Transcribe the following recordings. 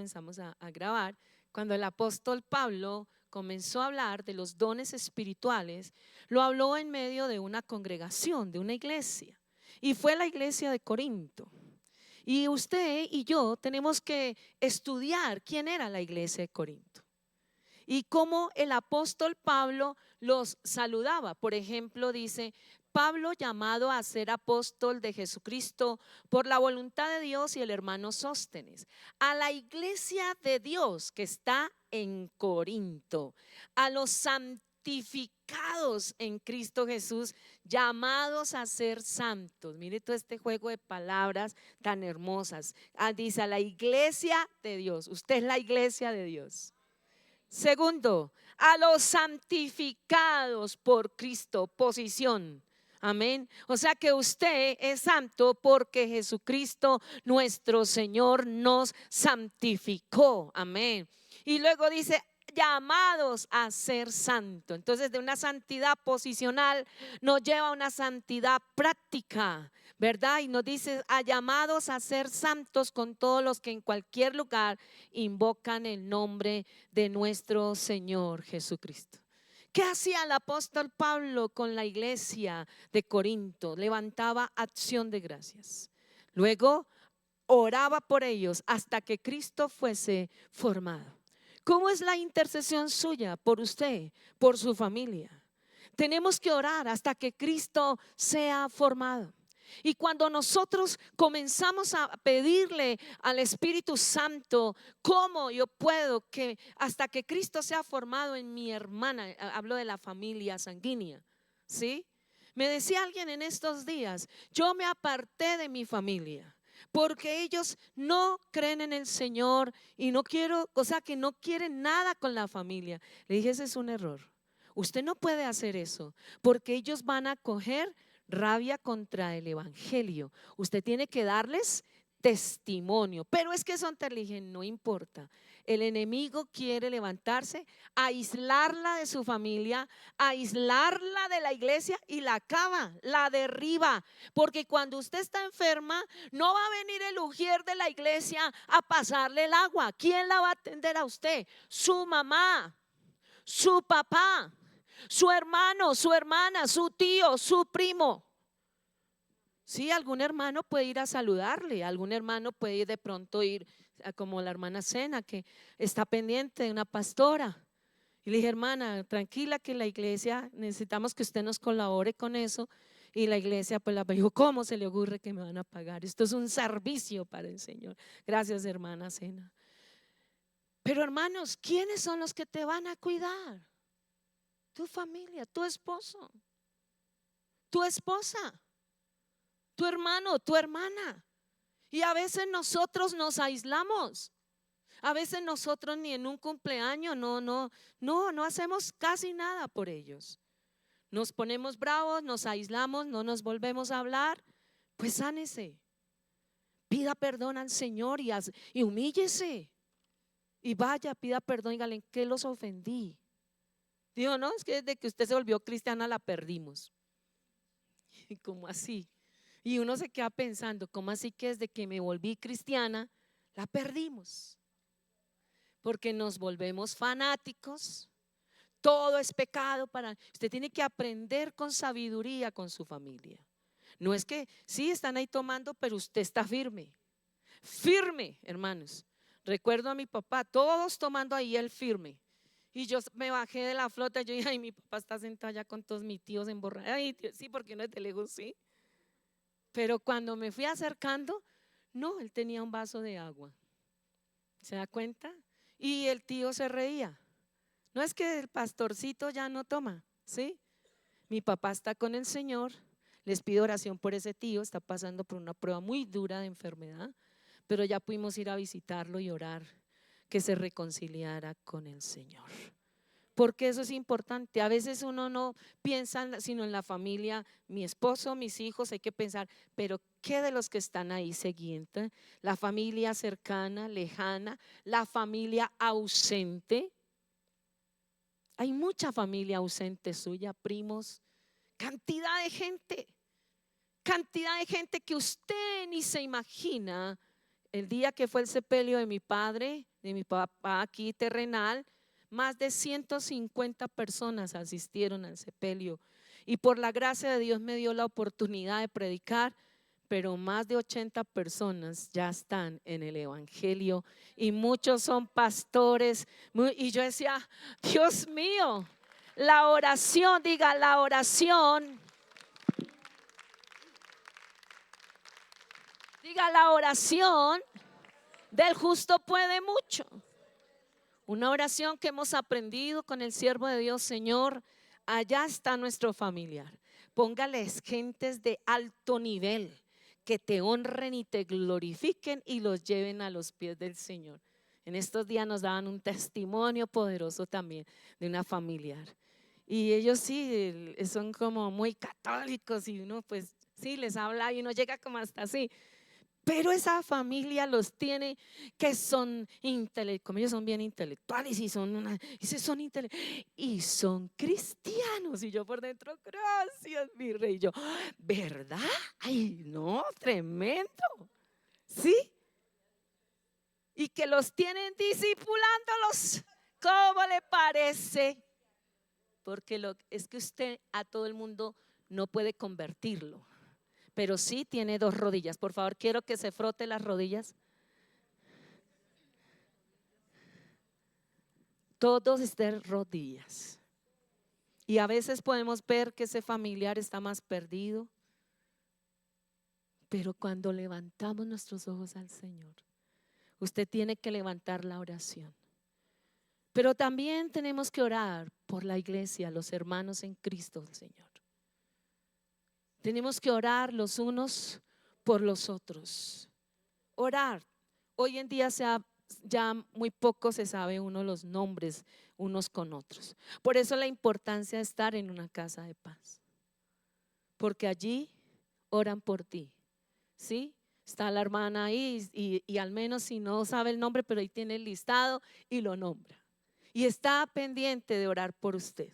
comenzamos a grabar, cuando el apóstol Pablo comenzó a hablar de los dones espirituales, lo habló en medio de una congregación, de una iglesia, y fue la iglesia de Corinto. Y usted y yo tenemos que estudiar quién era la iglesia de Corinto y cómo el apóstol Pablo los saludaba. Por ejemplo, dice: Pablo, llamado a ser apóstol de Jesucristo por la voluntad de Dios, y el hermano Sóstenes, a la iglesia de Dios que está en Corinto, a los santificados en Cristo Jesús, llamados a ser santos. Mire todo este juego de palabras tan hermosas. Dice: a la iglesia de Dios. Usted es la iglesia de Dios. Segundo, a los santificados por Cristo, posición. Amén. O sea que usted es santo porque Jesucristo nuestro Señor nos santificó. Amén. Y luego dice: llamados a ser santo. Entonces, de una santidad posicional nos lleva a una santidad práctica, ¿verdad? Y nos dice: a llamados a ser santos con todos los que en cualquier lugar invocan el nombre de nuestro Señor Jesucristo. ¿Qué hacía el apóstol Pablo con la iglesia de Corinto? Levantaba acción de gracias. Luego oraba por ellos hasta que Cristo fuese formado. ¿Cómo es la intercesión suya por usted, por su familia? Tenemos que orar hasta que Cristo sea formado. Y cuando nosotros comenzamos a pedirle al Espíritu Santo: ¿cómo yo puedo que hasta que Cristo sea formado en mi hermana? Hablo de la familia sanguínea, ¿sí? Me decía alguien en estos días: yo me aparté de mi familia porque ellos no creen en el Señor y no quiero, o sea, que no quieren nada con la familia. Le dije: ese es un error. Usted no puede hacer eso porque ellos van a coger rabia contra el evangelio. Usted tiene que darles testimonio. Pero es que son inteligentes, no importa. El enemigo quiere levantarse, aislarla de su familia, aislarla de la iglesia, y la acaba, la derriba. Porque cuando usted está enferma, no va a venir el ujier de la iglesia a pasarle el agua. ¿Quién la va a atender a usted? Su mamá, su papá, su hermano, su hermana, su tío, su primo. Sí, algún hermano puede ir a saludarle, algún hermano puede ir de pronto ir como la hermana Sena, que está pendiente de una pastora. Y le dije: hermana, tranquila, que la iglesia necesitamos que usted nos colabore con eso. Y la iglesia pues la dijo: ¿cómo se le ocurre que me van a pagar? Esto es un servicio para el Señor. Gracias, hermana Sena. Pero hermanos, ¿quiénes son los que te van a cuidar? Tu familia, tu esposo, tu esposa, tu hermano, tu hermana. Y a veces nosotros nos aislamos. A veces nosotros ni en un cumpleaños no hacemos casi nada por ellos. Nos ponemos bravos, nos aislamos, no nos volvemos a hablar. Pues sánese, pida perdón al Señor y humíllese. Y vaya, pida perdón, dígale: ¿en qué los ofendí? Digo: no, es que desde que usted se volvió cristiana la perdimos. ¿Y cómo así? Y uno se queda pensando: ¿cómo así que desde que me volví cristiana la perdimos? Porque nos volvemos fanáticos. Todo es pecado para usted. Tiene que aprender con sabiduría con su familia. No es que sí están ahí tomando, pero usted está firme. Firme, hermanos. Recuerdo a mi papá, todos tomando ahí, él firme. Y yo me bajé de la flota. Yo dije: ay, mi papá está sentado allá con todos mis tíos emborrachados. Ay, tío, sí, porque no es de lejos, sí. Pero cuando me fui acercando, no, él tenía un vaso de agua. ¿Se da cuenta? Y el tío se reía. No es que el pastorcito ya no toma, ¿sí? Mi papá está con el Señor. Les pido oración por ese tío, está pasando por una prueba muy dura de enfermedad, pero ya pudimos ir a visitarlo y orar que se reconciliara con el Señor. Porque eso es importante. A veces uno no piensa sino en la familia, mi esposo, mis hijos, hay que pensar: pero ¿qué de los que están ahí siguiente? La familia cercana, lejana, la familia ausente. Hay mucha familia ausente suya, primos, cantidad de gente que usted ni se imagina. El día que fue el sepelio de mi padre, de mi papá aquí terrenal, más de 150 personas asistieron al sepelio. Y por la gracia de Dios me dio la oportunidad de predicar, pero más de 80 personas ya están en el evangelio y muchos son pastores. Y yo decía, Dios mío, la oración, diga la oración, diga la oración del justo puede mucho. Una oración que hemos aprendido con el siervo de Dios: Señor, allá está nuestro familiar. Póngales gentes de alto nivel que te honren y te glorifiquen y los lleven a los pies del Señor. En estos días nos daban un testimonio poderoso también de una familiar. Y ellos sí son como muy católicos y uno pues sí les habla y uno llega como hasta así. Pero esa familia los tiene que son como ellos son bien intelectuales y y son cristianos. Y yo por dentro, gracias, mi rey. Y yo, ¿verdad? Ay, no, tremendo. ¿Sí? Y que los tienen discipulándolos. ¿Cómo le parece? Porque es que usted a todo el mundo no puede convertirlo, pero sí tiene dos rodillas. Por favor, quiero que se frote las rodillas. Todos estén rodillas. Y a veces podemos ver que ese familiar está más perdido, pero cuando levantamos nuestros ojos al Señor, usted tiene que levantar la oración. Pero también tenemos que orar por la iglesia, los hermanos en Cristo, Señor. Tenemos que orar los unos por los otros. Orar. Hoy en día ya muy poco se sabe uno los nombres unos con otros. Por eso la importancia de estar en una casa de paz. Porque allí oran por ti. ¿Sí? Está la hermana ahí y al menos si no sabe el nombre, pero ahí tiene el listado y lo nombra. Y está pendiente de orar por usted.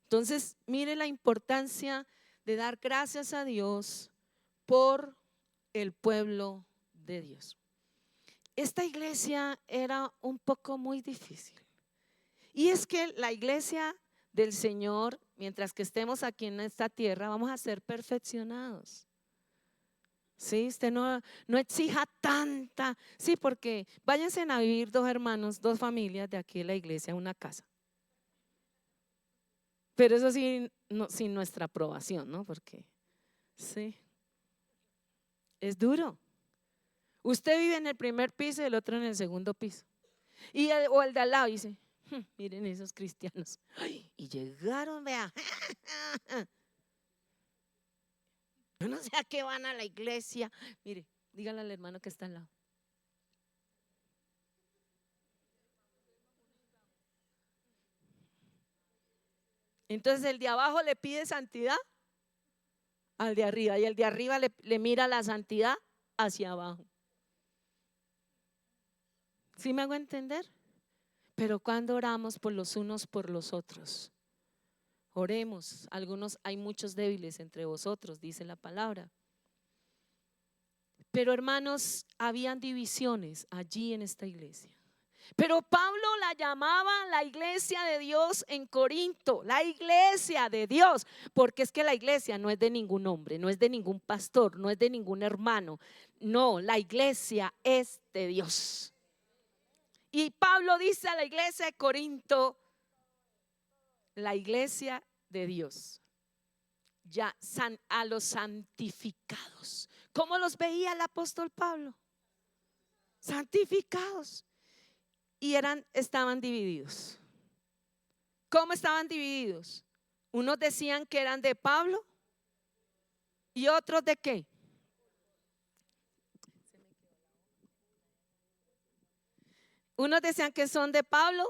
Entonces, mire la importancia de dar gracias a Dios por el pueblo de Dios. Esta iglesia era un poco muy difícil. Y es que la iglesia del Señor, mientras que estemos aquí en esta tierra, vamos a ser perfeccionados. Sí, usted no exija tanta. Sí, porque váyanse a vivir dos hermanos, dos familias de aquí de la iglesia a una casa. Pero eso sí, no, sin nuestra aprobación, ¿no? Porque sí, es duro. Usted vive en el primer piso y el otro en el segundo piso. O el de al lado dice, miren esos cristianos. Ay, y llegaron, vea. Yo no sé a qué van a la iglesia. Mire, dígale al hermano que está al lado. Entonces el de abajo le pide santidad al de arriba y el de arriba le mira la santidad hacia abajo. ¿Sí me hago entender? Pero cuando oramos por los unos por los otros, oremos. Hay muchos débiles entre vosotros, dice la palabra. Pero hermanos, habían divisiones allí en esta iglesia. Pero Pablo la llamaba la iglesia de Dios en Corinto, la iglesia de Dios, porque es que la iglesia no es de ningún hombre, no es de ningún pastor, no es de ningún hermano. No, la iglesia es de Dios. Y Pablo dice a la iglesia de Corinto, la iglesia de Dios, ya a los santificados. ¿Cómo los veía el apóstol Pablo? Santificados. Y estaban divididos. ¿Cómo estaban divididos? Unos decían que eran de Pablo y otros de qué. Unos decían que son de Pablo,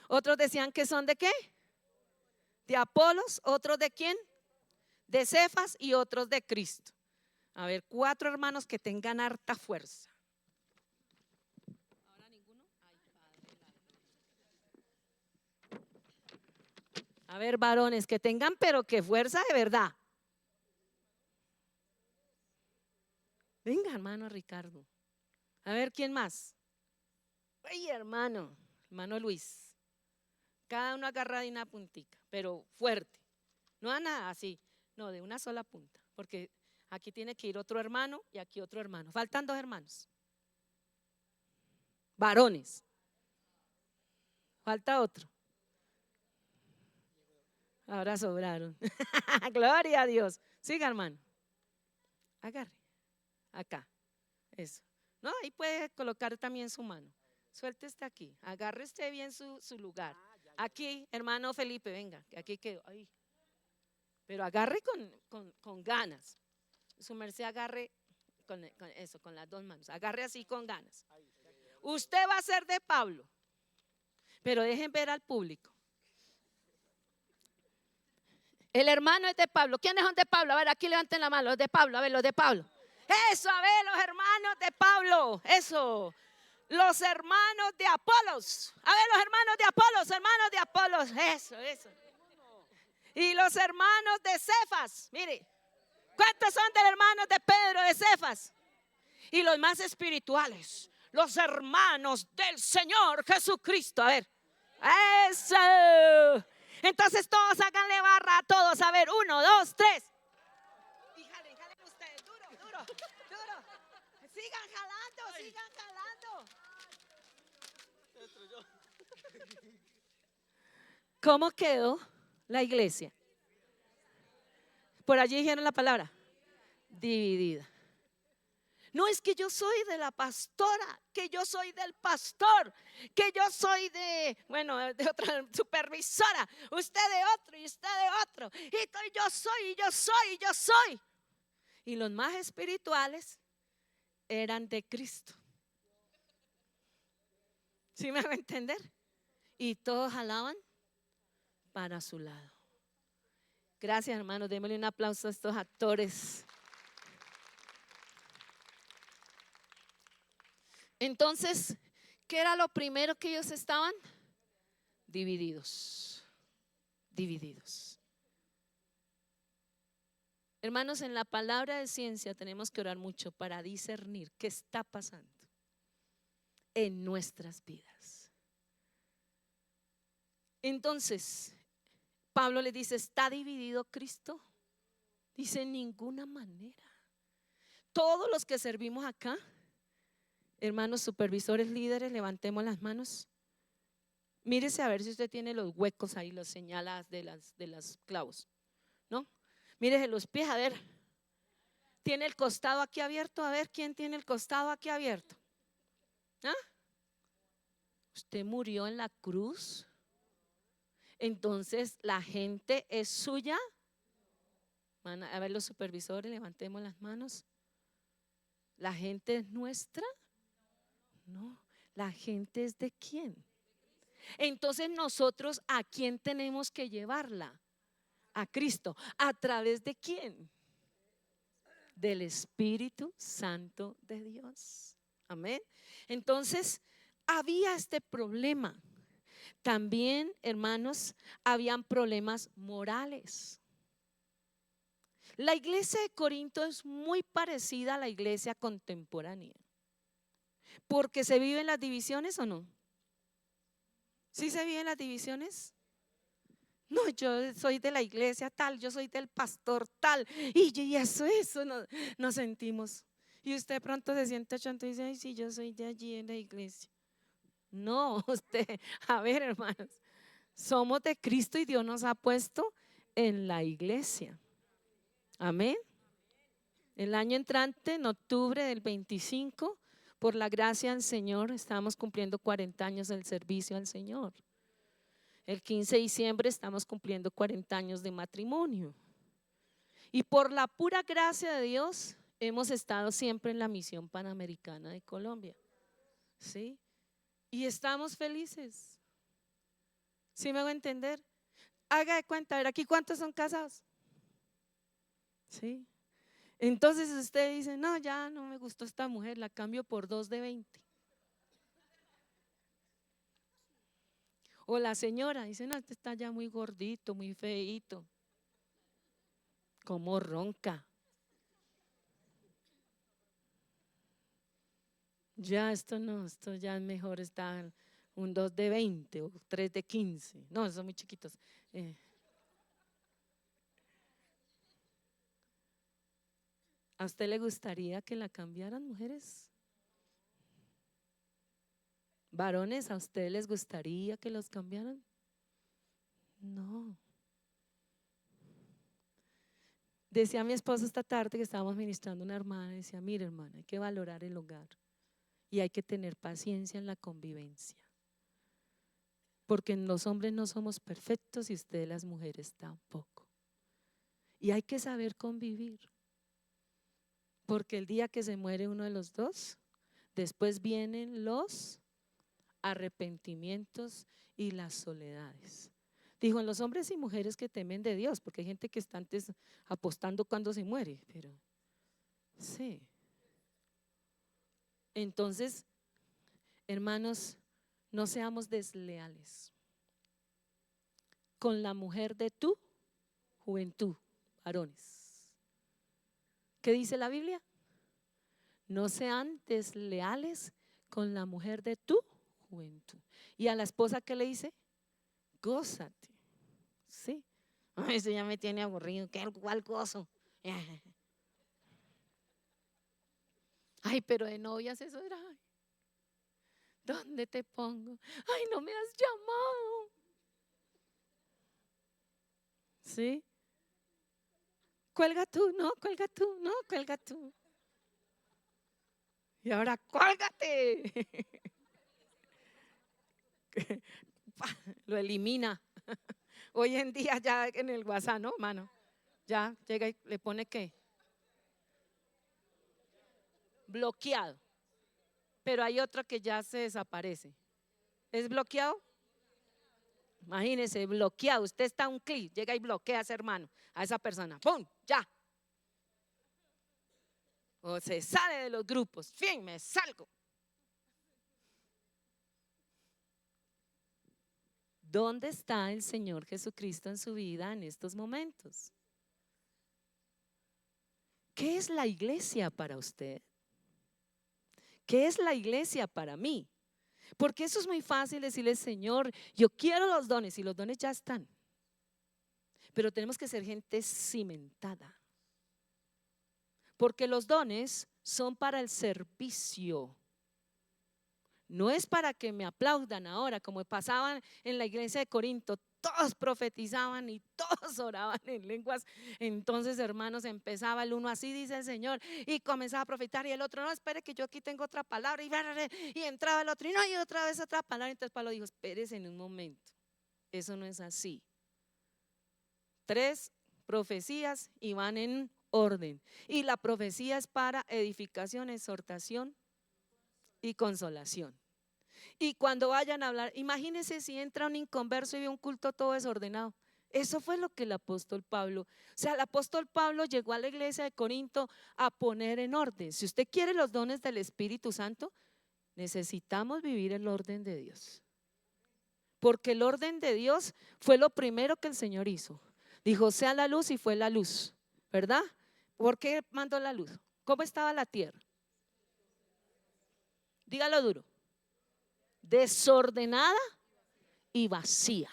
otros decían que son de qué. De Apolos, otros de quién. De Cefas y otros de Cristo. A ver, 4 hermanos que tengan harta fuerza. ¿Ahora ninguno? Ay, padre. A ver, varones que tengan, pero que fuerza de verdad. Venga, hermano Ricardo. A ver, ¿quién más? Ay, hermano Luis, cada uno agarra de una puntica, pero fuerte. No a nada así, no, de una sola punta, porque aquí tiene que ir otro hermano y aquí otro hermano. Faltan 2 hermanos, varones. Falta otro. Ahora sobraron. Gloria a Dios. Siga, hermano. Agarre. Acá. Eso. No, ahí puede colocar también su mano. Suelte este aquí. Agarre este bien su lugar. Aquí, hermano Felipe, venga, que aquí quedó. Ahí. Pero agarre con ganas. Su merced agarre con eso, con las 2 manos. Agarre así con ganas. Usted va a ser de Pablo, pero dejen ver al público. El hermano es de Pablo. ¿Quiénes son de Pablo? A ver, aquí levanten la mano, los de Pablo, a ver, los de Pablo. Eso, a ver, los hermanos de Pablo, eso. Los hermanos de Apolos. A ver, los hermanos de Apolos, eso. Y los hermanos de Cefas, mire. ¿Cuántos son de hermanos de Pedro, de Cefas? Y los más espirituales, los hermanos del Señor Jesucristo. A ver, eso. Entonces todos háganle barra a todos. A ver, 1, 2, 3. Y jalen ustedes, duro. Sigan jalando. ¿Cómo quedó la iglesia? Por allí dijeron la palabra, dividida. No es que yo soy de la pastora, que yo soy del pastor, que yo soy de otra supervisora, usted de otro y usted de otro. Y yo soy. Y los más espirituales eran de Cristo. ¿Sí me va a entender? Y todos jalaban para su lado. Gracias, hermanos. Démosle un aplauso a estos actores. Entonces, ¿qué era lo primero que ellos estaban? Divididos. Hermanos, en la palabra de ciencia tenemos que orar mucho para discernir qué está pasando en nuestras vidas. Entonces, Pablo le dice, ¿está dividido Cristo? Dice, en ninguna manera. Todos los que servimos acá, hermanos supervisores, líderes, levantemos las manos. Mírese a ver si usted tiene los huecos ahí, los señalas de las clavos, ¿no? Mírese los pies, a ver. ¿Tiene el costado aquí abierto? A ver, ¿quién tiene el costado aquí abierto? ¿Ah? ¿Usted murió en la cruz? Entonces, ¿la gente es suya? A ver, los supervisores, levantemos las manos. ¿La gente es nuestra? No, la gente es de quién. Entonces nosotros, ¿a quién tenemos que llevarla? A Cristo. ¿A través de quién? Del Espíritu Santo de Dios. Amén. Entonces, había este problema. También, hermanos, habían problemas morales. La iglesia de Corinto es muy parecida a la iglesia contemporánea. Porque se viven las divisiones, ¿o no? ¿Sí se viven las divisiones? No, yo soy de la iglesia tal, yo soy del pastor tal. Y eso nos sentimos. Y usted pronto se siente chanto y dice, ay, sí, yo soy de allí en la iglesia. No, usted, a ver, hermanos, somos de Cristo y Dios nos ha puesto en la iglesia. Amén. El año entrante, en octubre del 25, por la gracia del Señor, estamos cumpliendo 40 años del servicio al Señor. El 15 de diciembre estamos cumpliendo 40 años de matrimonio. Y por la pura gracia de Dios, hemos estado siempre en la misión panamericana de Colombia. ¿Sí? Y estamos felices. ¿Sí me hago entender? Haga de cuenta, a ver, aquí ¿cuántos son casados? ¿Sí? Entonces usted dice, no, ya no me gustó esta mujer, la cambio por 2 de 20. O la señora dice, no, este está ya muy gordito, muy feíto. Como ronca. Ya esto no, esto ya es mejor estar un 2 de 20 o 3 de 15. No, son muy chiquitos. Eh, ¿A usted le gustaría que la cambiaran, mujeres? Varones, ¿a ustedes les gustaría que los cambiaran? No. Decía mi esposo esta tarde que estábamos ministrando a una hermana, decía, mire hermana, hay que valorar el hogar y hay que tener paciencia en la convivencia. Porque los hombres no somos perfectos y ustedes las mujeres tampoco. Y hay que saber convivir. Porque el día que se muere uno de los dos, después vienen los arrepentimientos y las soledades. Dijo, en los hombres y mujeres que temen de Dios, porque hay gente que está antes apostando cuando se muere, pero sí. Entonces, hermanos, no seamos desleales con la mujer de tu juventud, varones. ¿Qué dice la Biblia? No sean desleales con la mujer de tu juventud. ¿Y a la esposa qué le dice? Gózate. Sí. Ay, eso ya me tiene aburrido. ¿Cuál gozo? Ay, pero de novias eso era. Ay, ¿dónde te pongo? Ay, no me has llamado. ¿Sí? Cuelga tú, no, cuelga tú, no, cuelga tú. Y ahora, cuélgate. Lo elimina. Hoy en día ya en el WhatsApp, ¿no, mano? Ya llega y le pone ¿qué? Bloqueado. Pero hay otro que ya se desaparece. ¿Es bloqueado? Imagínese, bloqueado. Usted está a un clic, llega y bloquea a ese hermano, a esa persona. ¡Pum! Ya. O se sale de los grupos. Fin, me salgo. ¿Dónde está el Señor Jesucristo en su vida en estos momentos? ¿Qué es la iglesia para usted? ¿Qué es la iglesia para mí? Porque eso es muy fácil decirle, Señor, yo quiero los dones y los dones ya están. Pero tenemos que ser gente cimentada. Porque los dones son para el servicio. No es para que me aplaudan ahora, como pasaban en la iglesia de Corinto. Todos profetizaban y todos oraban en lenguas. Entonces, hermanos, empezaba el uno, así dice el Señor, y comenzaba a profetizar, y el otro, no, espere que yo aquí tengo otra palabra, y entraba el otro, y no, y otra vez otra palabra. Entonces Pablo dijo, espérese en un momento, eso no es así. 3 profecías y van en orden, y la profecía es para edificación, exhortación y consolación. Y cuando vayan a hablar, imagínense si entra un inconverso y ve un culto todo desordenado. Eso fue lo que el apóstol Pablo, o sea, el apóstol Pablo llegó a la iglesia de Corinto a poner en orden. Si usted quiere los dones del Espíritu Santo, necesitamos vivir el orden de Dios. Porque el orden de Dios fue lo primero que el Señor hizo. Dijo, sea la luz y fue la luz, ¿verdad? ¿Por qué mandó la luz? ¿Cómo estaba la tierra? Dígalo duro. Desordenada y vacía.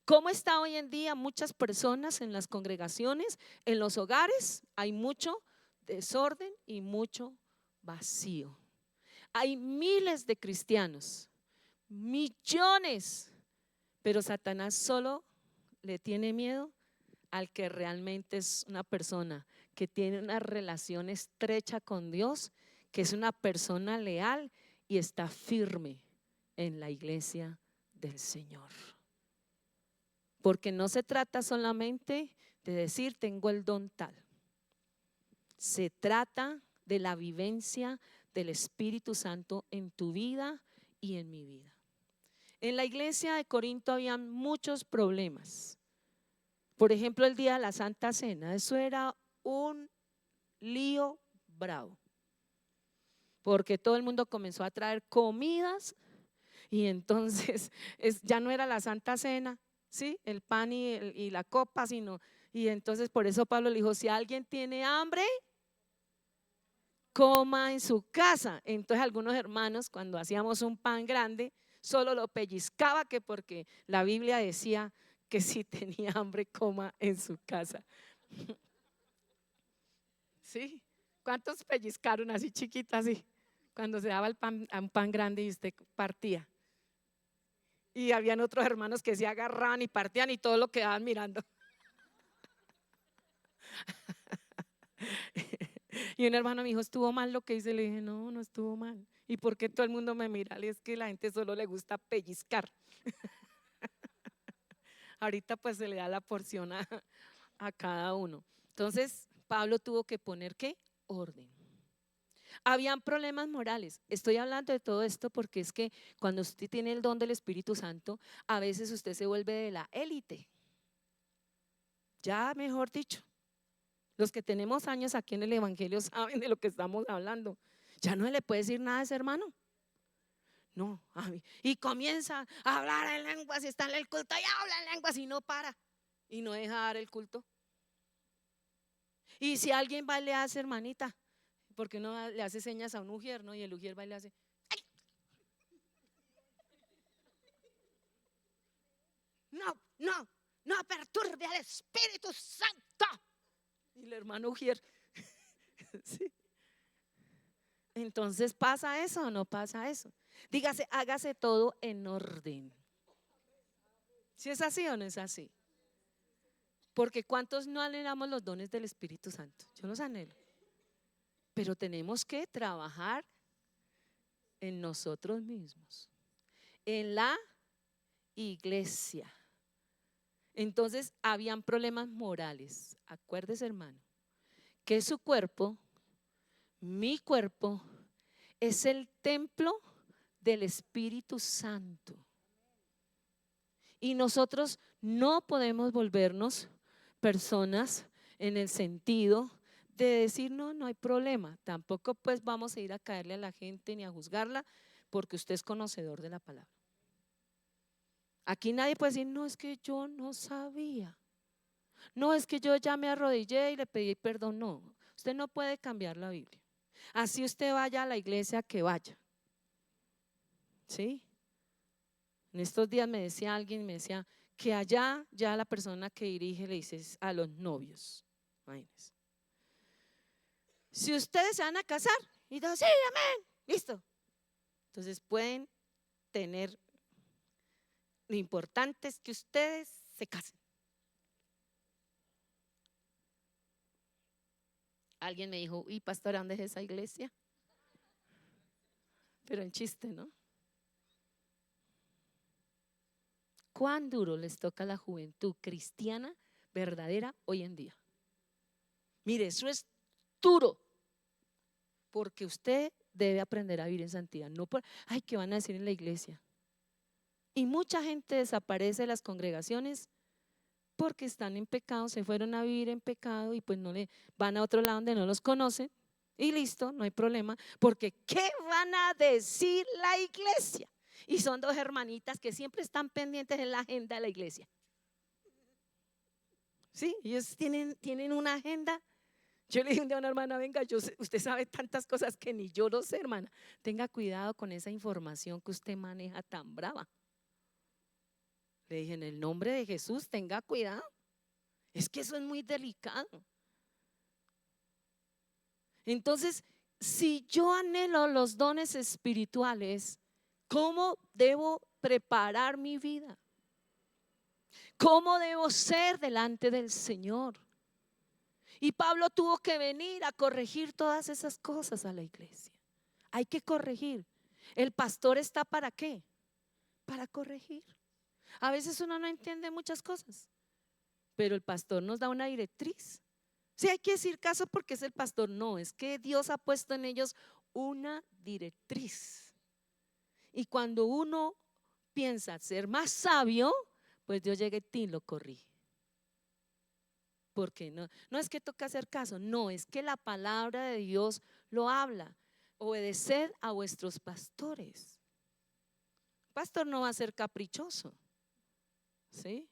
¿Cómo está hoy en día muchas personas en las congregaciones, en los hogares? Hay mucho desorden y mucho vacío. Hay miles de cristianos, millones, pero Satanás solo le tiene miedo al que realmente es una persona que tiene una relación estrecha con Dios, que es una persona leal y está firme en la iglesia del Señor. Porque no se trata solamente de decir tengo el don tal. Se trata de la vivencia del Espíritu Santo en tu vida y en mi vida. En la iglesia de Corinto había muchos problemas. Por ejemplo, el día de la Santa Cena, eso era un lío bravo. Porque todo el mundo comenzó a traer comidas y entonces ya no era la Santa Cena, ¿sí? El pan y la copa, sino, y entonces por eso Pablo le dijo, si alguien tiene hambre, coma en su casa. Entonces algunos hermanos, cuando hacíamos un pan grande, solo lo pellizcaba, que porque la Biblia decía que si tenía hambre, coma en su casa. ¿Sí? ¿Cuántos pellizcaron así chiquita, así? Cuando se daba el pan, a un pan grande y usted partía. Y habían otros hermanos que se agarraban y partían y todo lo quedaban mirando. Y un hermano me dijo, ¿estuvo mal lo que hice? Le dije, no, no estuvo mal. ¿Y por qué todo el mundo me mira? Es que la gente solo le gusta pellizcar. Ahorita pues se le da la porción a cada uno. Entonces, Pablo tuvo que poner ¿qué? Orden. Habían problemas morales. Estoy hablando de todo esto porque es que cuando usted tiene el don del Espíritu Santo, a veces usted se vuelve de la élite. Ya mejor dicho, los que tenemos años aquí en el Evangelio saben de lo que estamos hablando. Ya no le puede decir nada a ese hermano. No, y comienza a hablar en lenguas y está en el culto y habla en lenguas y no para y no deja dar el culto. Y si alguien va y le hace, hermanita, porque uno le hace señas a un ujier, ¿no? Y el ujier va y le hace, ¡ay! No, no, no perturbe al Espíritu Santo. Y el hermano ujier, ¿sí? Entonces, ¿pasa eso o no pasa eso? Dígase, hágase todo en orden. ¿Si es así o no es así? Porque ¿cuántos no anhelamos los dones del Espíritu Santo? Yo los anhelo. Pero tenemos que trabajar en nosotros mismos, en la iglesia. Entonces, habían problemas morales. Acuérdese, hermano, que su cuerpo, mi cuerpo, es el templo del Espíritu Santo. Y nosotros no podemos volvernos personas en el sentido de decir, no, no hay problema. Tampoco pues vamos a ir a caerle a la gente ni a juzgarla porque usted es conocedor de la palabra. Aquí nadie puede decir, no, es que yo no sabía. No, es que yo ya me arrodillé y le pedí perdón. No, usted no puede cambiar la Biblia. Así usted vaya a la iglesia que vaya. ¿Sí? En estos días me decía alguien, me decía que allá ya la persona que dirige le dice a los novios. Imagínense. Si ustedes se van a casar, y todos, sí, amén, listo. Entonces pueden tener, lo importante es que ustedes se casen. Alguien me dijo, y pastora, ¿dónde es esa iglesia? Pero en chiste, ¿no? ¿Cuán duro les toca a la juventud cristiana verdadera hoy en día? Mire, eso es duro, porque usted debe aprender a vivir en santidad. No por, ay, ¿qué van a decir en la iglesia? Y mucha gente desaparece de las congregaciones porque están en pecado, se fueron a vivir en pecado y pues no le van a otro lado donde no los conocen y listo, no hay problema, porque ¿qué van a decir la iglesia? Y son dos hermanitas que siempre están pendientes en la agenda de la iglesia. Sí, ellos tienen una agenda. Yo le dije un día a una hermana, venga, usted sabe tantas cosas que ni yo lo sé, hermana. Tenga cuidado con esa información que usted maneja tan brava. Le dije, en el nombre de Jesús, tenga cuidado. Es que eso es muy delicado. Entonces, si yo anhelo los dones espirituales, ¿cómo debo preparar mi vida? ¿Cómo debo ser delante del Señor? Y Pablo tuvo que venir a corregir todas esas cosas a la iglesia. Hay que corregir. ¿El pastor está para qué? Para corregir. A veces uno no entiende muchas cosas, pero el pastor nos da una directriz. Sí, hay que decir caso porque es el pastor. No, es que Dios ha puesto en ellos una directriz. Y cuando uno piensa ser más sabio, pues Dios llega y lo corrige. Porque no es que toca hacer caso, no, es que la palabra de Dios lo habla. Obedeced a vuestros pastores. El pastor no va a ser caprichoso, ¿sí?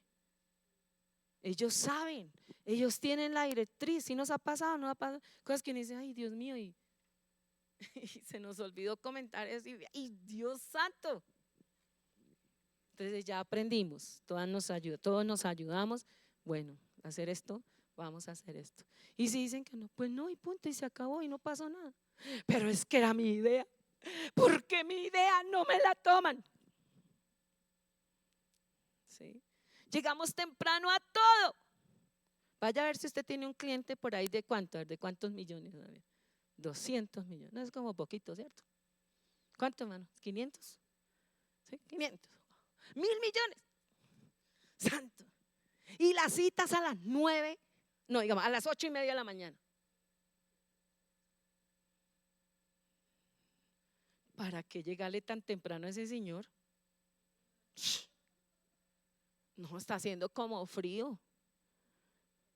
Ellos saben, ellos tienen la directriz. Si nos ha pasado, no ha pasado cosas que uno dice, ay, Dios mío, Y se nos olvidó comentar eso y Dios santo. Entonces ya aprendimos, todos nos ayudamos, bueno, a hacer esto, vamos a hacer esto. Y si dicen que no, pues no, y punto, y se acabó y no pasó nada. Pero es que era mi idea, porque mi idea no me la toman. ¿Sí? Llegamos temprano a todo. Vaya a ver si usted tiene un cliente por ahí de cuánto, de cuántos millones. 200 millones, no es como poquito, ¿cierto? ¿Cuánto, hermano? ¿500? ¿Sí? 500. 1.000 millones. Santo. Y las citas a las 9, no, digamos, a las 8:30 de la mañana. ¿Para qué llegarle tan temprano a ese señor? No, está haciendo como frío.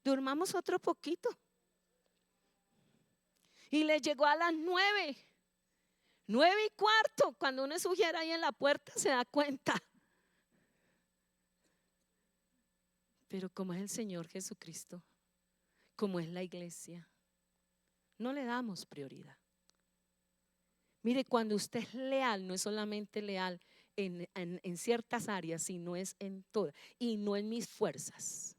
Durmamos otro poquito. Y le llegó a las 9, 9:15. Cuando uno sugiere ahí en la puerta se da cuenta. Pero como es el Señor Jesucristo, como es la iglesia, no le damos prioridad. Mire, cuando usted es leal, no es solamente leal en ciertas áreas, sino es en todas. Y no en mis fuerzas,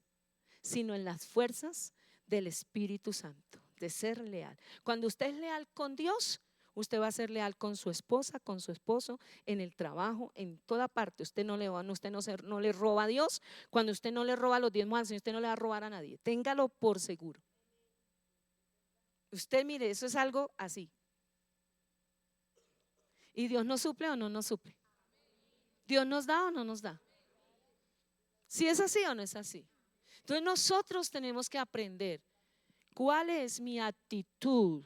sino en las fuerzas del Espíritu Santo, de ser leal. Cuando usted es leal con Dios, usted va a ser leal con su esposa, con su esposo, en el trabajo, en toda parte. Usted no le roba a Dios. Cuando usted no le roba los diezmos al Señor, usted no le va a robar a nadie. Téngalo por seguro. Usted mire, eso es algo así. ¿Y Dios nos suple o no nos suple? ¿Dios nos da o no nos da? ¿Si es así o no es así? Entonces nosotros tenemos que aprender cuál es mi actitud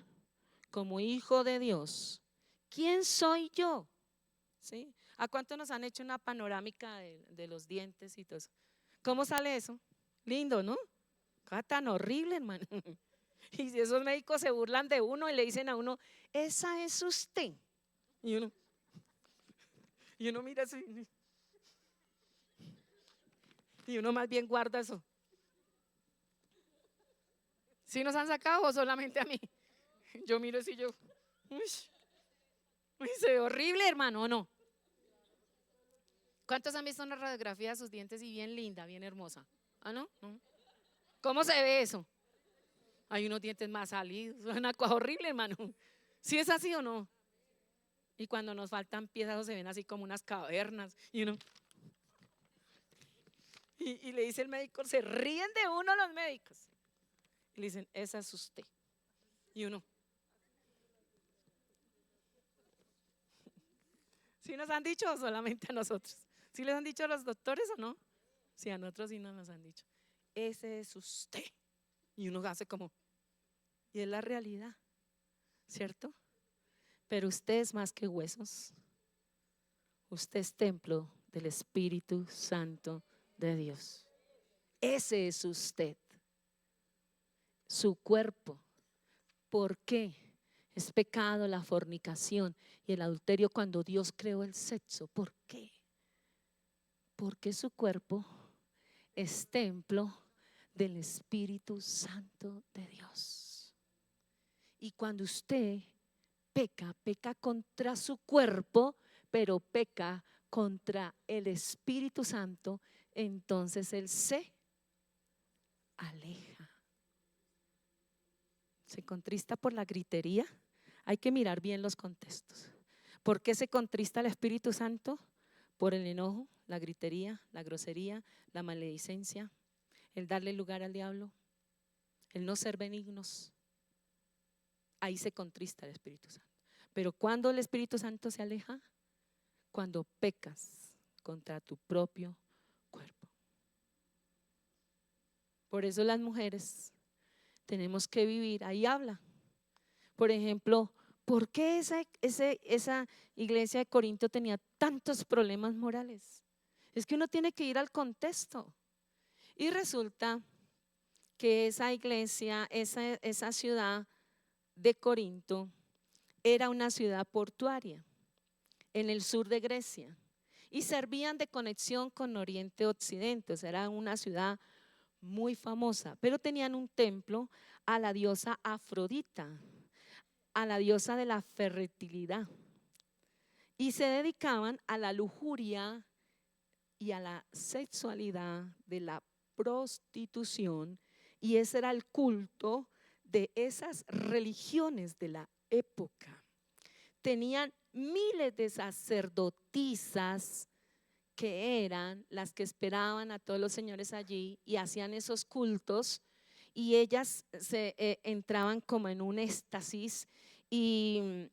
como hijo de Dios. ¿Quién soy yo? ¿Sí? ¿A cuánto nos han hecho una panorámica de los dientes y todo eso? ¿Cómo sale eso? Lindo, ¿no? Cosa tan horrible, hermano. Y si esos médicos se burlan de uno y le dicen a uno, esa es usted. Y uno mira así. Y uno más bien guarda eso. ¿Sí nos han sacado o solamente a mí? Yo miro así, uy, se ve horrible, hermano, ¿o no? ¿Cuántos han visto una radiografía de sus dientes y bien linda, bien hermosa? ¿Ah, no? ¿No? ¿Cómo se ve eso? Hay unos dientes más salidos, es una cosa horrible, hermano. ¿Sí es así o no? Y cuando nos faltan piezas se ven así como unas cavernas y uno y le dice el médico, se ríen de uno los médicos. Y le dicen, esa es usted. Y uno, ¿sí nos han dicho o solamente a nosotros? ¿Sí les han dicho a los doctores o no? Sí, a nosotros sí nos han dicho. Ese es usted. Y uno hace como, y es la realidad, ¿cierto? Pero usted es más que huesos. Usted es templo del Espíritu Santo de Dios. Ese es usted, su cuerpo. ¿Por qué? Es pecado la fornicación y el adulterio cuando Dios creó el sexo. ¿Por qué? Porque su cuerpo es templo del Espíritu Santo de Dios. Y cuando usted peca contra su cuerpo, pero peca contra el Espíritu Santo, entonces él se aleja. Se contrista por la gritería. Hay que mirar bien los contextos. ¿Por qué se contrista el Espíritu Santo? Por el enojo, la gritería, la grosería, la maledicencia, el darle lugar al diablo, el no ser benignos. Ahí se contrista el Espíritu Santo. Pero cuando el Espíritu Santo se aleja, cuando pecas contra tu propio cuerpo. Por eso las mujeres tenemos que vivir, ahí habla. Por ejemplo, ¿por qué esa iglesia de Corinto tenía tantos problemas morales? Es que uno tiene que ir al contexto. Y resulta que esa iglesia, esa ciudad de Corinto, era una ciudad portuaria en el sur de Grecia y servían de conexión con Oriente Occidente. O sea, era una ciudad muy famosa, pero tenían un templo a la diosa Afrodita. a la diosa de la fertilidad y se dedicaban a la lujuria y a la sexualidad de la prostitución, y ese era el culto de esas religiones de la época. Tenían miles de sacerdotisas que eran las que esperaban a todos los señores allí y hacían esos cultos, y ellas se entraban como en un éxtasis y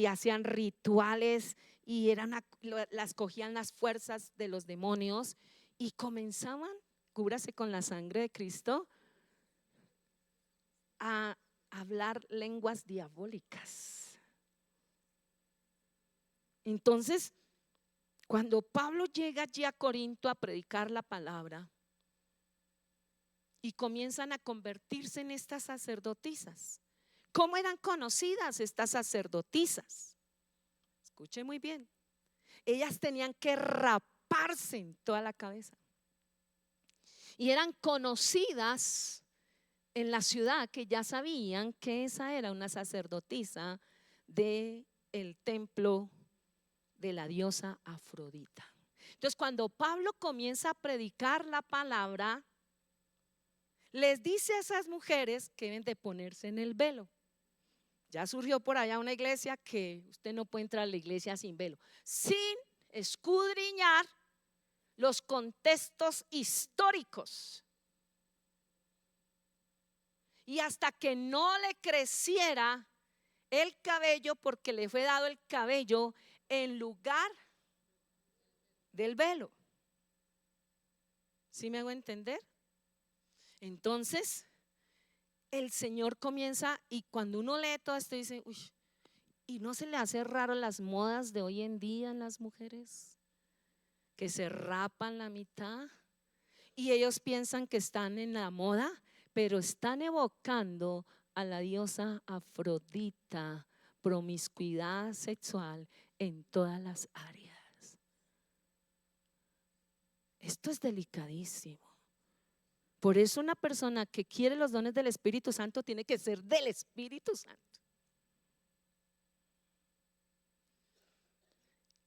hacían rituales y las cogían las fuerzas de los demonios y comenzaban, cúbrase con la sangre de Cristo, a hablar lenguas diabólicas. Entonces, cuando Pablo llega allí a Corinto a predicar la palabra y comienzan a convertirse en estas sacerdotisas, ¿cómo eran conocidas estas sacerdotisas? Escuche muy bien. Ellas tenían que raparse en toda la cabeza y eran conocidas en la ciudad, que ya sabían que esa era una sacerdotisa del templo de la diosa Afrodita. Entonces, cuando Pablo comienza a predicar la palabra, les dice a esas mujeres que deben de ponerse en el velo. Ya surgió por allá una iglesia que usted no puede entrar a la iglesia sin velo, sin escudriñar los contextos históricos. Y hasta que no le creciera el cabello, porque le fue dado el cabello en lugar del velo. ¿Sí me hago entender? Entonces, el Señor comienza, y cuando uno lee todo esto dice, uy, ¿y no se le hace raro las modas de hoy en día en las mujeres? Que se rapan la mitad y ellos piensan que están en la moda, pero están evocando a la diosa Afrodita, promiscuidad sexual en todas las áreas. Esto es delicadísimo. Por eso una persona que quiere los dones del Espíritu Santo tiene que ser del Espíritu Santo.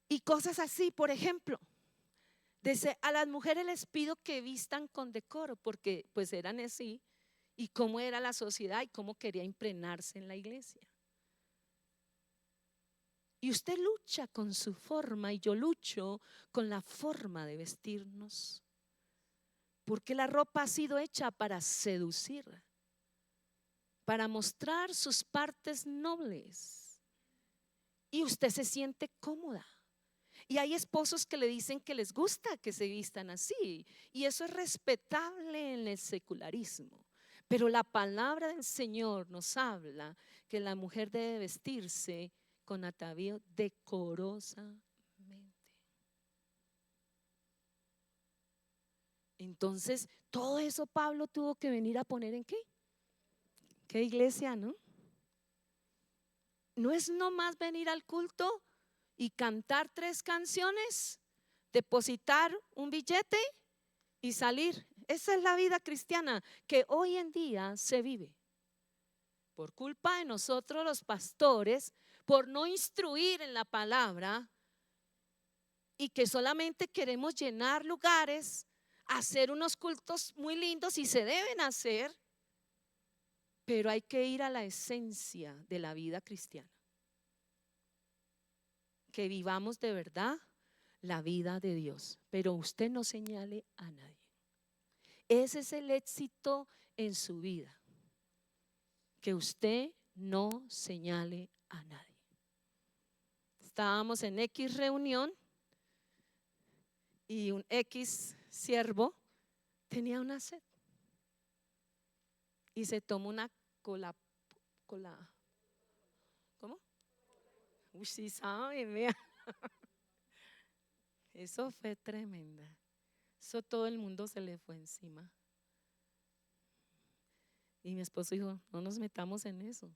Y cosas así, por ejemplo, a las mujeres les pido que vistan con decoro, porque pues eran así, y cómo era la sociedad y cómo quería impregnarse en la iglesia. Y usted lucha con su forma y yo lucho con la forma de vestirnos, porque la ropa ha sido hecha para seducir, para mostrar sus partes nobles, y usted se siente cómoda. Y hay esposos que le dicen que les gusta que se vistan así, y eso es respetable en el secularismo. Pero la palabra del Señor nos habla que la mujer debe vestirse con atavío decorosamente. Entonces, todo eso Pablo tuvo que venir a poner ¿en qué? ¿Qué iglesia, no? No es nomás venir al culto y cantar 3 canciones, depositar un billete y salir. Esa es la vida cristiana que hoy en día se vive. Por culpa de nosotros los pastores, por no instruir en la palabra, y que solamente queremos llenar lugares, hacer unos cultos muy lindos, y se deben hacer, pero hay que ir a la esencia de la vida cristiana. Que vivamos de verdad la vida de Dios, pero usted no señale a nadie. Ese es el éxito en su vida, que usted no señale a nadie. Estábamos en X reunión y un X siervo tenía una sed y se tomó una cola, ¿cómo? Uy, sí sabe, vea. Eso fue tremenda. Eso todo el mundo se le fue encima. Y mi esposo dijo, no nos metamos en eso.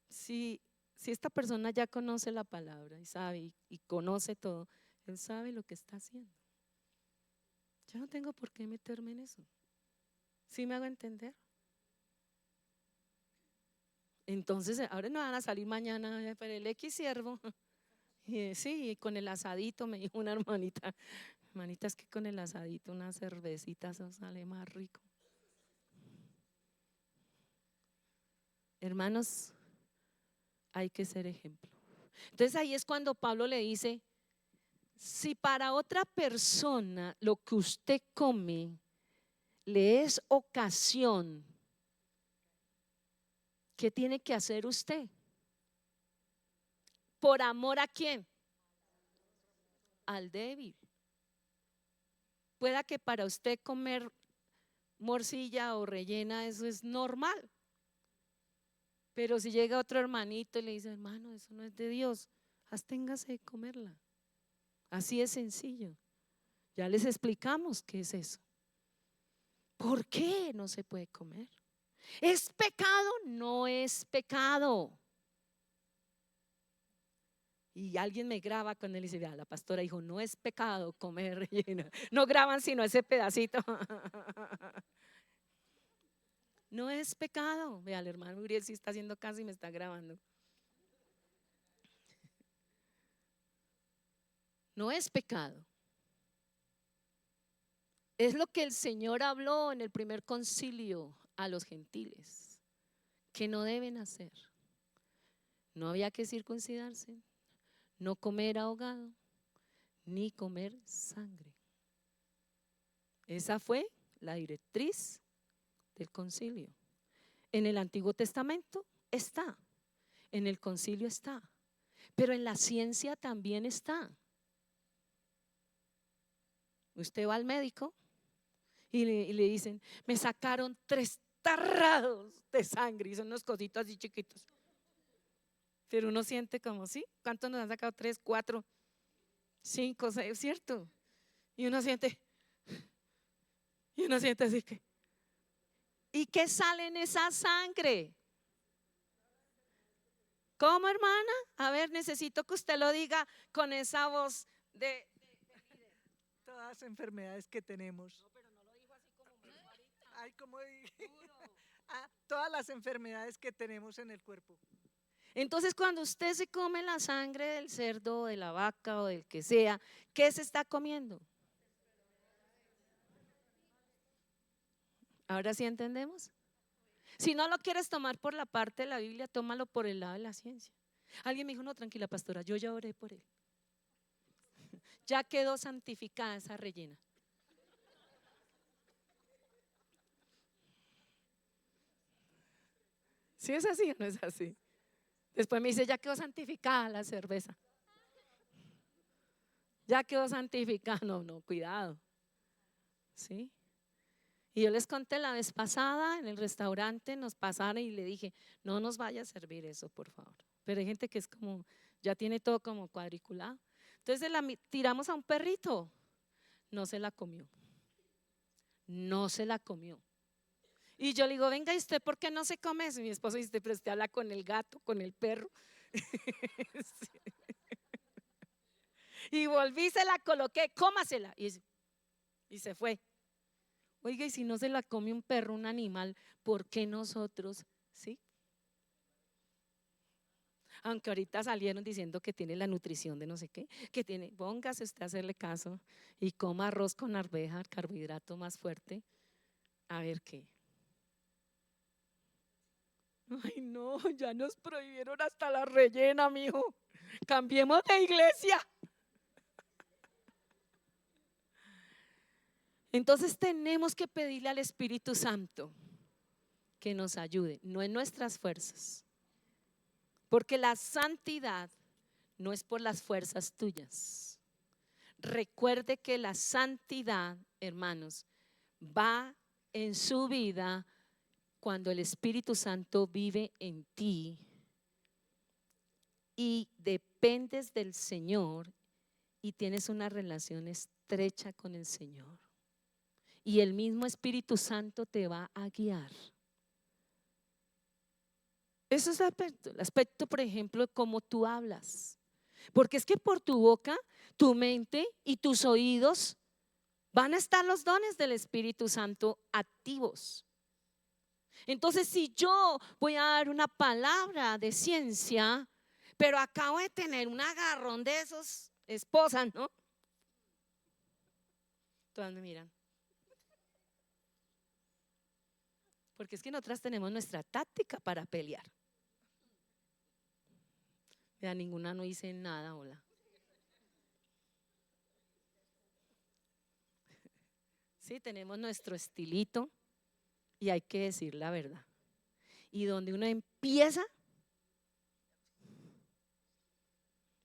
Si esta persona ya conoce la palabra y sabe y conoce todo, él sabe lo que está haciendo. Yo no tengo por qué meterme en eso. ¿Sí me hago entender? Entonces, ahora no van a salir mañana para el X siervo. Y, sí, con el asadito, me dijo una hermanita. Hermanita, es que con el asadito, una cervecita, eso sale más rico. Hermanos, hay que ser ejemplo. Entonces ahí es cuando Pablo le dice, si para otra persona lo que usted come le es ocasión, ¿qué tiene que hacer usted? ¿Por amor a quién? Al débil. Pueda que para usted comer morcilla o rellena eso es normal, pero si llega otro hermanito y le dice, hermano, eso no es de Dios, absténgase de comerla. Así es sencillo. Ya les explicamos qué es eso. ¿Por qué no se puede comer? ¿Es pecado? No es pecado. Y alguien me graba cuando él dice, vea, la pastora dijo, no es pecado comer relleno. No graban sino ese pedacito. No es pecado. Vea, el hermano Uriel sí está haciendo caso y me está grabando. No es pecado. Es lo que el Señor habló en el primer concilio a los gentiles, que no deben hacer. No había que circuncidarse, no comer ahogado, ni comer sangre. Esa fue la directriz del concilio. En el Antiguo Testamento está, en el concilio está, pero en la ciencia también está. Usted va al médico y le dicen, me sacaron 3 tarrados de sangre y son unos cositos así chiquitos. Pero uno siente como, ¿sí? ¿Cuántos nos han sacado? 3, 4, 5, 6, ¿cierto? Y uno siente así que, ¿y qué sale en esa sangre? ¿Cómo, hermana? A ver, necesito que usted lo diga con esa voz de Todas las enfermedades que tenemos. No, pero no lo dijo así como me dijo ahorita. Ay, ¿cómo dije? Duro. Todas las enfermedades que tenemos en el cuerpo. Entonces, cuando usted se come la sangre del cerdo, de la vaca o del que sea, ¿qué se está comiendo? ¿Ahora sí entendemos? Si no lo quieres tomar por la parte de la Biblia, tómalo por el lado de la ciencia. Alguien me dijo, no, tranquila pastora, yo ya oré por él. Ya quedó santificada esa rellena. ¿Sí es así o no es así? Después me dice, ya quedó santificada la cerveza. Ya quedó santificada. No, no, cuidado. ¿Sí? Y yo les conté la vez pasada en el restaurante, nos pasaron y le dije, no nos vaya a servir eso, por favor. Pero hay gente que es como, ya tiene todo como cuadriculado. Entonces tiramos a un perrito, no se la comió. No se la comió. Y yo le digo, venga, ¿y usted por qué no se come eso? Y mi esposo dice, pero usted habla con el gato, con el perro. Sí. Y volví, se la coloqué, cómasela. Y se fue. Oiga, y si no se la come un perro, un animal, ¿por qué nosotros sí? Aunque ahorita salieron diciendo que tiene la nutrición de no sé qué, que tiene, póngase usted a hacerle caso y coma arroz con arveja, carbohidrato más fuerte, a ver qué. Ay, no, ya nos prohibieron hasta la rellena, mijo. Cambiemos de iglesia. Entonces tenemos que pedirle al Espíritu Santo que nos ayude, no en nuestras fuerzas, porque la santidad no es por las fuerzas tuyas. Recuerde que la santidad, hermanos, va en su vida cuando el Espíritu Santo vive en ti y dependes del Señor y tienes una relación estrecha con el Señor. Y el mismo Espíritu Santo te va a guiar. Eso es el aspecto, por ejemplo, de cómo tú hablas. Porque es que por tu boca, tu mente y tus oídos van a estar los dones del Espíritu Santo activos. Entonces, si yo voy a dar una palabra de ciencia, pero acabo de tener un agarrón de esos esposas, ¿no? Todas me miran. Porque es que nosotras tenemos nuestra táctica para pelear. Ya ninguna no dice nada, hola. Sí, tenemos nuestro estilito y hay que decir la verdad. Y donde uno empieza,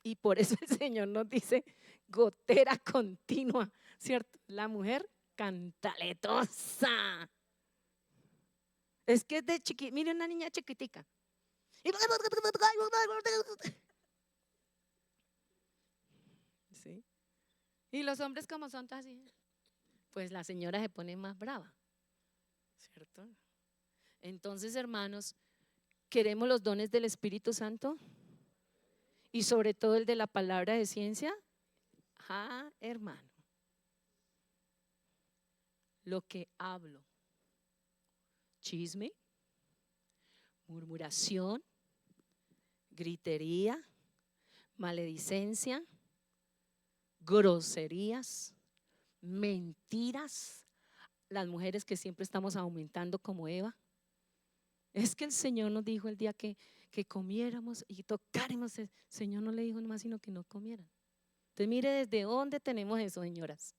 y por eso el Señor nos dice gotera continua, ¿cierto? La mujer cantaletosa. Es que es de chiquita, mire una niña chiquitica. ¿Sí? Y los hombres como son así, pues la señora se pone más brava, ¿cierto? Entonces, hermanos, ¿queremos los dones del Espíritu Santo? Y sobre todo el de la palabra de ciencia. Ah, hermano, lo que hablo, chisme, murmuración, gritería, maledicencia, groserías, mentiras. Las mujeres que siempre estamos aumentando como Eva. Es que el Señor nos dijo el día que comiéramos y tocáramos. El Señor no le dijo nomás sino que no comieran. Entonces mire desde dónde tenemos eso, señoras.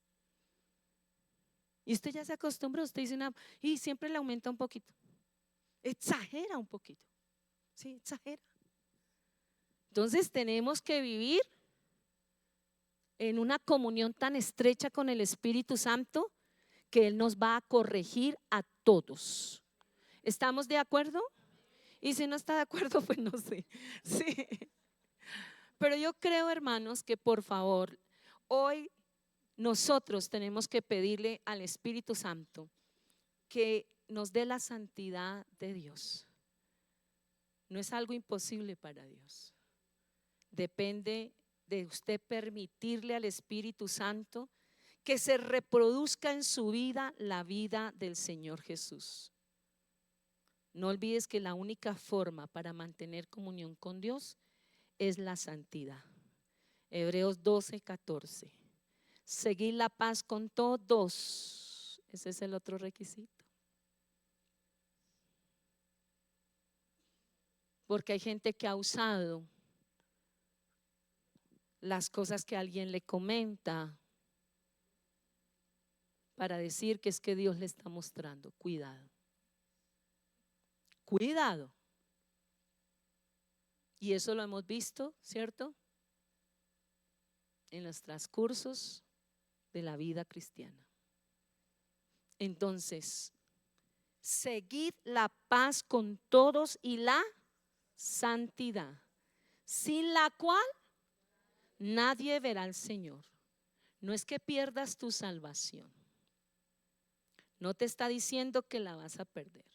Y usted ya se acostumbró, usted dice y siempre le aumenta un poquito. Exagera un poquito. Sí, exagera. Entonces tenemos que vivir en una comunión tan estrecha con el Espíritu Santo que Él nos va a corregir a todos. ¿Estamos de acuerdo? Y si no está de acuerdo, pues no sé. Sí. Pero yo creo, hermanos, que por favor, hoy nosotros tenemos que pedirle al Espíritu Santo que nos dé la santidad de Dios. No es algo imposible para Dios. Depende de usted permitirle al Espíritu Santo que se reproduzca en su vida la vida del Señor Jesús. No olvides que la única forma para mantener comunión con Dios es la santidad. Hebreos 12:14. Seguir la paz con todos. Ese es el otro requisito. Porque hay gente que ha usado las cosas que alguien le comenta para decir que es que Dios le está mostrando. Cuidado. Cuidado. Y eso lo hemos visto, ¿cierto? En los transcursos de la vida cristiana. Entonces, seguid la paz con todos y la santidad, sin la cual nadie verá al Señor. No es que pierdas tu salvación. No te está diciendo que la vas a perder.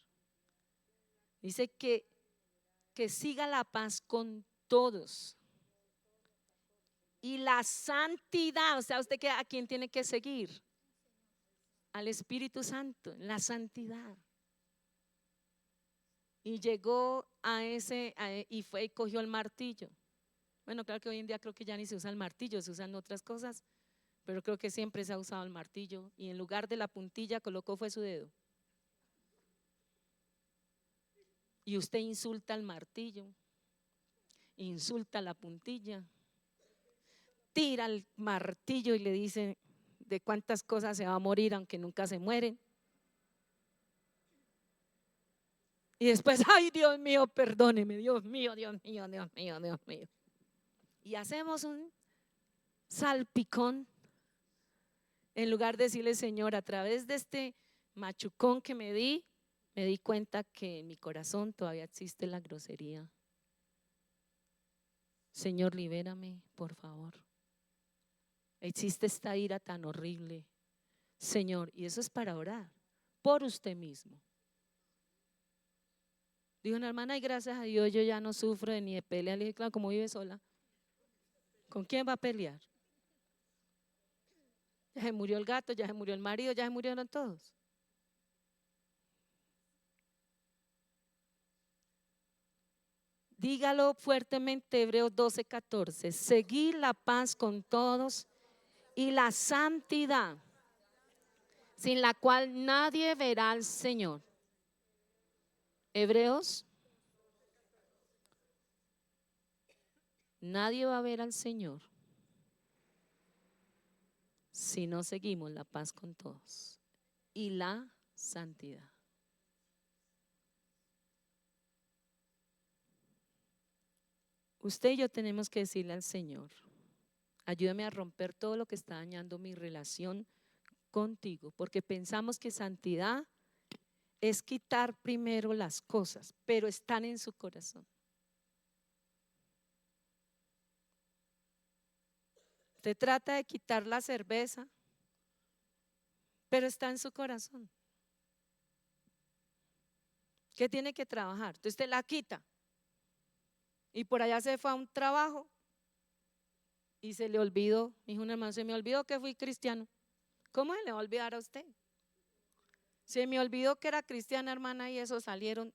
Dice que siga la paz con todos. Y la santidad, o sea, ¿usted a quién tiene que seguir? Al Espíritu Santo, la santidad. Y llegó y fue y cogió el martillo. Bueno, claro que hoy en día creo que ya ni se usa el martillo, se usan otras cosas, pero creo que siempre se ha usado el martillo. Y en lugar de la puntilla colocó fue su dedo. Y usted insulta al martillo, insulta la puntilla, tira el martillo y le dice de cuántas cosas se va a morir aunque nunca se mueren. Y después, ay Dios mío, perdóneme, Dios mío, Dios mío, Dios mío, Dios mío. Y hacemos un salpicón en lugar de decirle, Señor, a través de este machucón que me di cuenta que en mi corazón todavía existe la grosería. Señor, libérame, por favor. Existe esta ira tan horrible, Señor, y eso es para orar por usted mismo. Dijo una hermana, y gracias a Dios yo ya no sufro ni de pelea. Le dije, claro, como vive sola, ¿con quién va a pelear? Ya se murió el gato, ya se murió el marido, ya se murieron todos. Dígalo fuertemente, Hebreos 12:14. Seguir la paz con todos y la santidad, sin la cual nadie verá al Señor. Hebreos, nadie va a ver al Señor si no seguimos la paz con todos y la santidad. Usted y yo tenemos que decirle al Señor: ayúdame a romper todo lo que está dañando mi relación contigo, porque pensamos que santidad es quitar primero las cosas, pero están en su corazón. Usted trata de quitar la cerveza, pero está en su corazón. ¿Qué tiene que trabajar? Entonces usted la quita y por allá se fue a un trabajo y se le olvidó. Dijo un hermano: se me olvidó que fui cristiano. ¿Cómo se le va a olvidar a usted? Se me olvidó que era cristiana, hermana, y eso salieron.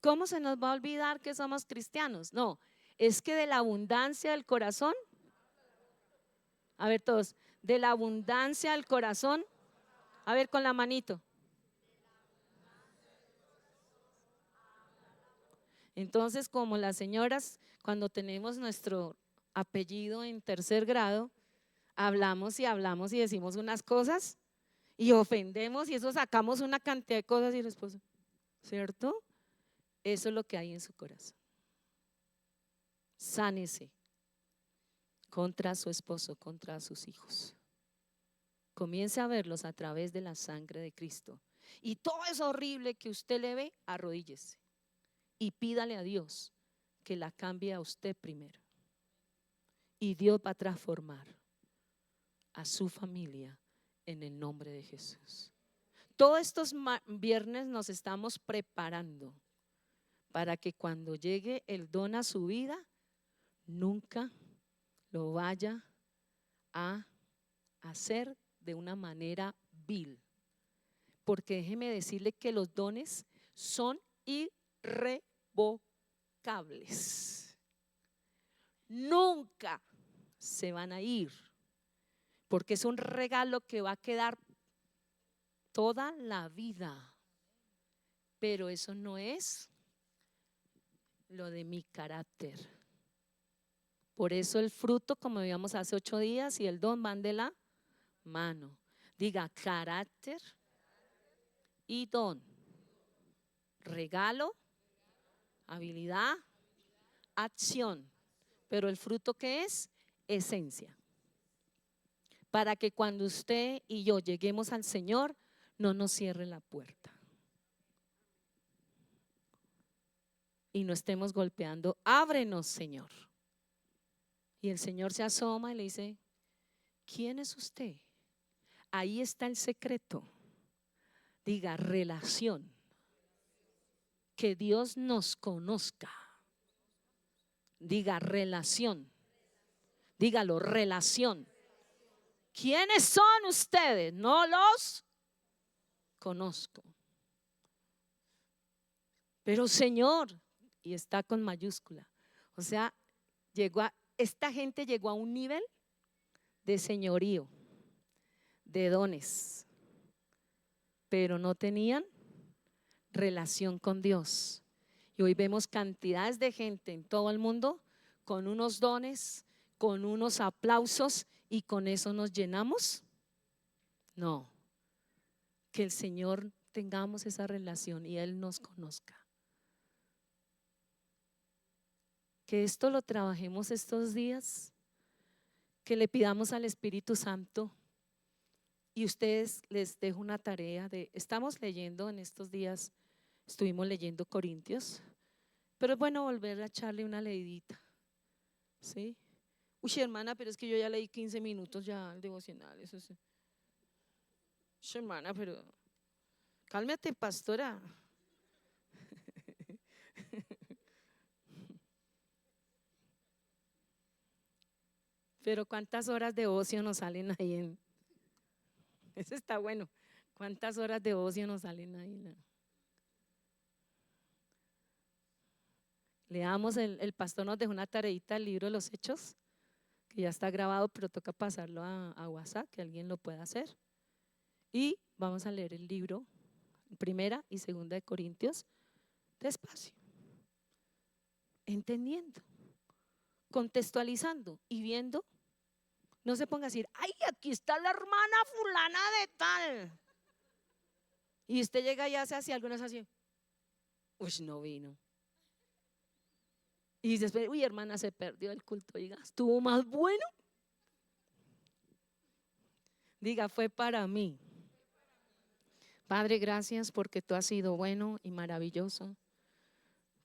¿Cómo se nos va a olvidar que somos cristianos? No, es que de la abundancia del corazón, a ver todos, de la abundancia del corazón, a ver con la manito. Entonces, como las señoras, cuando tenemos nuestro apellido en tercer grado, hablamos y decimos unas cosas y ofendemos y eso sacamos una cantidad de cosas y el esposo, ¿cierto? Eso es lo que hay en su corazón. Sánese contra su esposo, contra sus hijos. Comience a verlos a través de la sangre de Cristo. Y todo eso horrible que usted le ve, arrodíllese y pídale a Dios que la cambie a usted primero. Y Dios va a transformar a su familia en el nombre de Jesús. Todos estos viernes nos estamos preparando para que cuando llegue el don a su vida, nunca lo vaya a hacer de una manera vil. Porque déjeme decirle que los dones son irrevocables. Nunca se van a ir, porque es un regalo que va a quedar toda la vida. Pero eso no es lo de mi carácter. Por eso el fruto, como veíamos hace 8 días, y el don van de la mano. Diga: carácter y don. Regalo, habilidad, acción. Pero el fruto, ¿qué es? Esencia. Para que cuando usted y yo lleguemos al Señor, no nos cierre la puerta y no estemos golpeando: ábrenos, Señor. Y el Señor se asoma y le dice: ¿quién es usted? Ahí está el secreto. Diga: relación. Que Dios nos conozca. Diga: relación. Dígalo: relación. ¿Quiénes son ustedes? No los conozco. Pero Señor, y está con mayúscula. O sea, esta gente llegó a un nivel de señorío, de dones, pero no tenían relación con Dios. Y hoy vemos cantidades de gente en todo el mundo con unos dones, con unos aplausos, y con eso nos llenamos. No, que el Señor tengamos esa relación y Él nos conozca. Que esto lo trabajemos estos días, que le pidamos al Espíritu Santo. Y ustedes, les dejo una tarea estamos leyendo en estos días, estuvimos leyendo Corintios, pero es bueno volver a echarle una leidita, ¿sí? Uy, hermana, pero es que yo ya leí 15 minutos ya al devocional, eso sí. Uy, hermana, pero cálmate, pastora. Pero ¿cuántas horas de ocio nos salen ahí en? Eso está bueno. ¿Cuántas horas de ocio nos salen ahí? Leamos, el pastor nos dejó una tareita del libro de los Hechos, que ya está grabado, pero toca pasarlo a WhatsApp, que alguien lo pueda hacer. Y vamos a leer el libro, primera y segunda de Corintios, despacio, entendiendo, contextualizando y viendo. No se ponga a decir, ay, aquí está la hermana fulana de tal. Y usted llega y hace así, algunos así, uy, no vino. Y dice, uy, hermana, se perdió el culto. Diga, estuvo más bueno. Diga, fue para mí. Padre, gracias porque tú has sido bueno y maravilloso.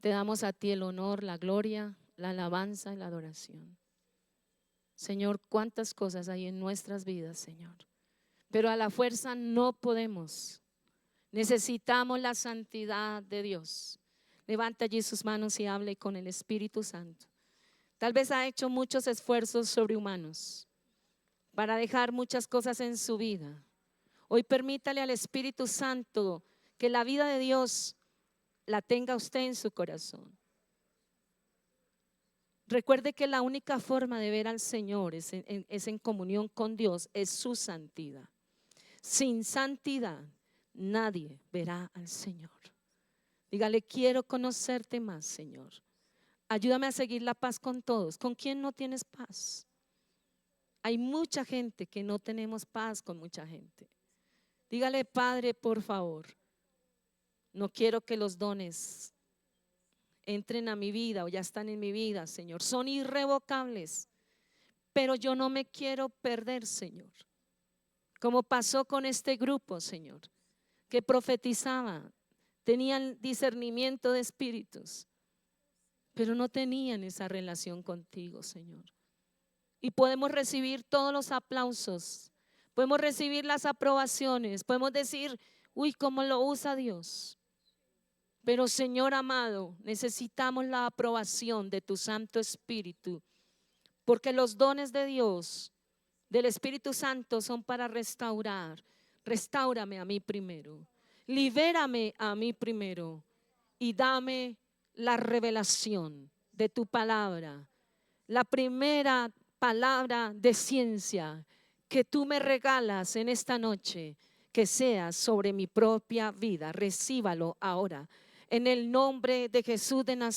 Te damos a ti el honor, la gloria, la alabanza y la adoración. Señor, cuántas cosas hay en nuestras vidas, Señor. Pero a la fuerza no podemos. Necesitamos la santidad de Dios. Levanta allí sus manos y hable con el Espíritu Santo. Tal vez ha hecho muchos esfuerzos sobrehumanos para dejar muchas cosas en su vida. Hoy permítale al Espíritu Santo que la vida de Dios la tenga usted en su corazón. Recuerde que la única forma de ver al Señor es en comunión con Dios, es su santidad. Sin santidad nadie verá al Señor. Dígale, quiero conocerte más, Señor. Ayúdame a seguir la paz con todos. ¿Con quién no tienes paz? Hay mucha gente que no tenemos paz con mucha gente. Dígale, Padre, por favor, no quiero que los dones entren a mi vida o ya están en mi vida, Señor. Son irrevocables, pero yo no me quiero perder, Señor. Como pasó con este grupo, Señor, que profetizaba, tenían discernimiento de espíritus, pero no tenían esa relación contigo, Señor. Y podemos recibir todos los aplausos, podemos recibir las aprobaciones, podemos decir, uy, cómo lo usa Dios. Pero Señor amado, necesitamos la aprobación de tu Santo Espíritu, porque los dones de Dios, del Espíritu Santo, son para restaurar. Restáurame a mí primero, libérame a mí primero y dame la revelación de tu palabra, la primera palabra de ciencia que tú me regalas en esta noche, que sea sobre mi propia vida. Recíbalo ahora en el nombre de Jesús de Nazaret.